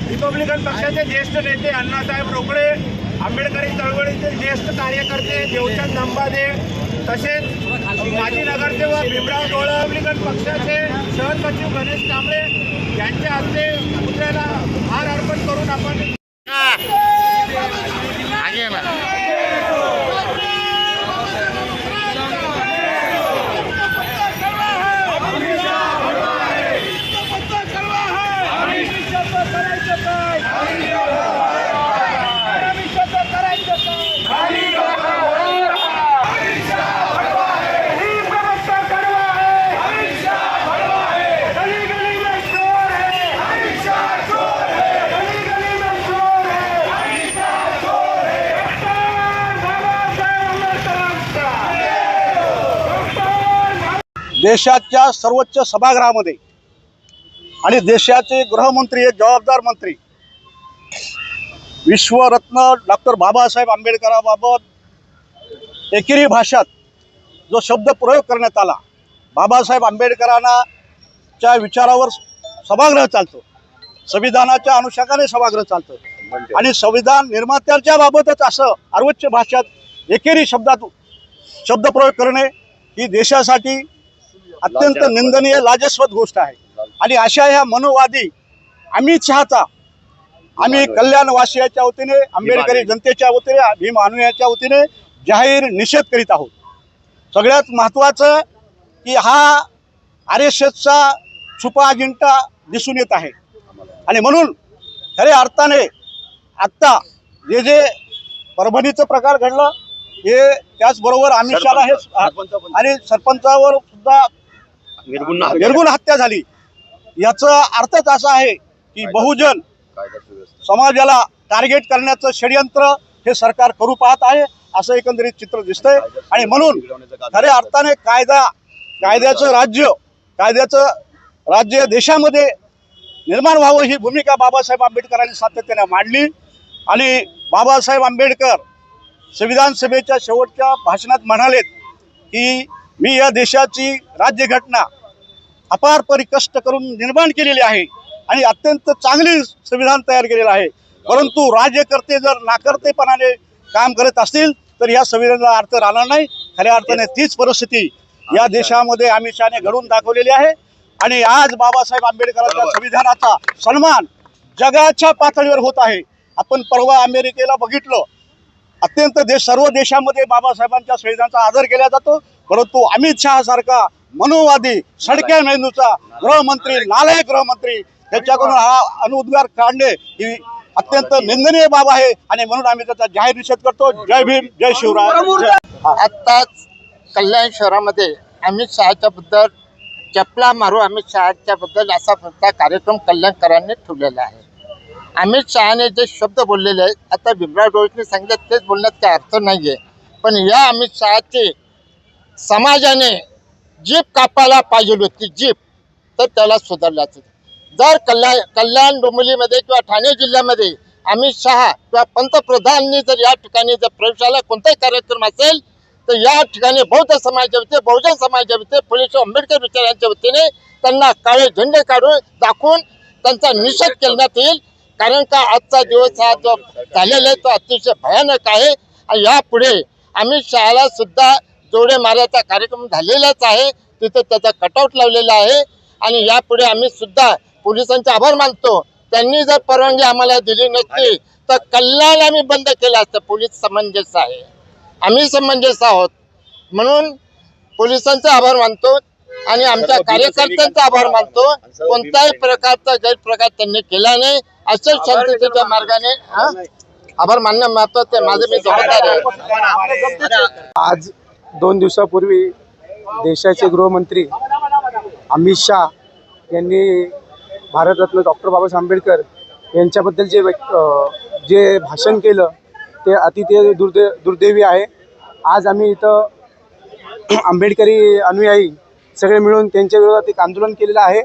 Republican पक्षाचे ज्येष्ठ नेते अण्णासाहेब रोकडे, आंबेडकरी चळवळीचे ज्येष्ठ कार्यकर्ते देवचंद नंबादे, तसेच माजी नगरसेवक भीमराव डोळे, रिपब्लिकन पक्षाचे सहसचिव गणेश कांबळे यांच्या हस्ते पुतळ्याला हार अर्पण करून आपण देशाच्या सर्वोच्च सभागृहामध्ये आणि देशाचे गृहमंत्री हे जबाबदार मंत्री विश्वरत्न डॉक्टर बाबासाहेब आंबेडकरांबाबत एकेरी भाषात जो शब्द प्रयोग करण्यात आला, बाबासाहेब आंबेडकरांच्या विचारावर सभागृह चालतो, संविधानाच्या अनुषंगाने सभागृह चालतं आणि संविधान निर्मात्यांच्या बाबतच असं सर्वोच्च भाषात एकेरी शब्दात शब्दप्रयोग करणे ही देशासाठी अत्यंत निंदनीय लाजस्वद गोष्ट आहे। आणि अशा ह्या मनोवादी अमित शहाचा आम्ही कल्याणवासियाच्या वतीने, आंबेडकरी जनतेच्या वतीने, भीम अनुयायांच्या वतीने जाहीर निषेध करीत आहोत। सगळ्यात महत्त्वाचं की हा RSSचा छुपा अजेंडा दिसून येत आहे आणि म्हणून खऱ्या अर्थाने आत्ता जे परभणीचं प्रकार घडलं हे, त्याचबरोबर अमित शहाला हे आणि सरपंचावर सुद्धा निर्गुण हत्या झाली, याचा अर्थच असा आहे की बहुजन समाजाला टार्गेट करण्याचं षडयंत्र हे सरकार करू पाहत आहे, असं एकंदरीत चित्र दिसतंय। आणि म्हणून खऱ्या अर्थाने कायद्याचं राज्य देशामध्ये निर्माण व्हावं ही भूमिका बाबासाहेब आंबेडकरांनी सातत्याने मांडली। आणि बाबासाहेब आंबेडकर संविधान सभेच्या शेवटच्या भाषणात म्हणालेत की मी या देशाची राज्यघटना अपार परिकष्ट करून निर्माण केलेली आहे आणि अत्यंत चांगली संविधान तयार केलेलं आहे, परंतु राज्यकर्ते जर नाकर्तेपणाने काम करत असतील तर या संविधानाला अर्थ राहणार नाही। खऱ्या अर्थाने तीच परिस्थिती या देशामध्ये अमित शहाने घडवून दाखवलेली आहे आणि आज बाबासाहेब आंबेडकरांच्या संविधानाचा सन्मान जगाच्या पातळीवर होत आहे। आपण परवा अमेरिकेला बघितलं, अत्यंत सर्व देशामध्ये बाबासाहेबांच्या संविधानाचा आदर केला जातो, परंतु अमित शहा सारखा मनोवादी सडक्या मेंदूचा गृहमंत्री, नालायक गृहमंत्री, त्याच्याकडून हा अनुद्गार काढणे ही अत्यंत निंदनीय बाब आहे आणि म्हणून आम्ही त्याचा जाहीर निषेध करतो. जय भीम, जय शिवराय. आत्ताच कल्याण शहरामध्ये अमित शहाच्या बद्दल चपला मारू अमित शहाच्या बद्दल असा मोठा कार्यक्रम कल्याणकरांनी ठेवलेला आहे. अमित शहाने जे शब्द बोललेले आहेत, आता भीमराव डोळेंनी सांगितलं तेच बोलण्यात काही अर्थ नाही आहे. पण या अमित शहाची समाजाने जीप कापायला पाहिजे होती, जीप, तर त्याला सुधारल्याचं. जर कल्याण डोंबिवलीमध्ये किंवा ठाणे जिल्ह्यामध्ये अमित शहा किंवा पंतप्रधानांनी जर या ठिकाणी जर प्रवेशाला कोणताही कार्यक्रम असेल तर या ठिकाणी बौद्ध समाजाच्या वतीने, बहुजन समाजाच्या वतीने, फुले आंबेडकर विचारांच्या वतीने त्यांना काळे झेंडे काढून दाखवून त्यांचा निषेध करण्यात येईल. कारण का आजचा दिवस हा जो झालेला आहे तो अतिशय भयानक आहे. आणि यापुढे अमित शहाला सुद्धा जोडे मारायचा कार्यक्रम झालेलाच आहे, तिथे त्याचा कटआउट लावलेला आहे. आणि यापुढे आम्ही सुद्धा पोलिसांचे आभार मानतो. त्यांनी जर परवानगी आम्हाला दिली नसती तर कल्याण आम्ही बंद केलं असतं. पोलीस समंजस आहे, आम्ही समंजस आहोत, म्हणून पोलिसांचे आभार मानतो आणि आमच्या कार्यकर्त्यांचा आभार मानतो. कोणत्याही प्रकारचा गैरप्रकार त्यांनी केला नाही. असेच शांततेच्या मार्गाने आभार मानणं महत्वाचं आहे. माझे मी जबाबदार आहे. आज 2 दिवसापूर्वी देशाचे गृहमंत्री अमित शाह यांनी भारतरत्न डॉक्टर बाबासाहेब आंबेडकर यांच्याबद्दल जे भाषण केलं ते अतिशय दुर्दैवी आहे. आज आम्ही इथं आंबेडकरी अनुयायी सगळे मिळून त्यांच्या विरोधात एक आंदोलन केलेलं आहे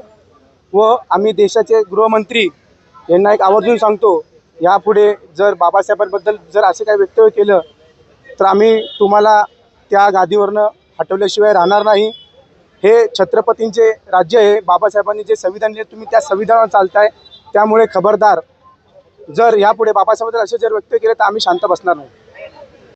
व आम्ही देशाचे गृहमंत्री यांना एक आवर्जून सांगतो, यापुढे जर बाबासाहेबांबद्दल जर असे काही वक्तव्य केलं तर आम्ही तुम्हाला त्या गादीवरनं हटवल्याशिवाय राहणार नाही. हे छत्रपतींचे राज्य आहे. बाबासाहेबांनी जे संविधान लिहिले तुम्ही त्या संविधानावर चालताय, त्यामुळे खबरदार. जर यापुढे बाबासाहेबांबद्दल असे जर वक्तव्य केले तर आम्ही शांत बसणार नाही.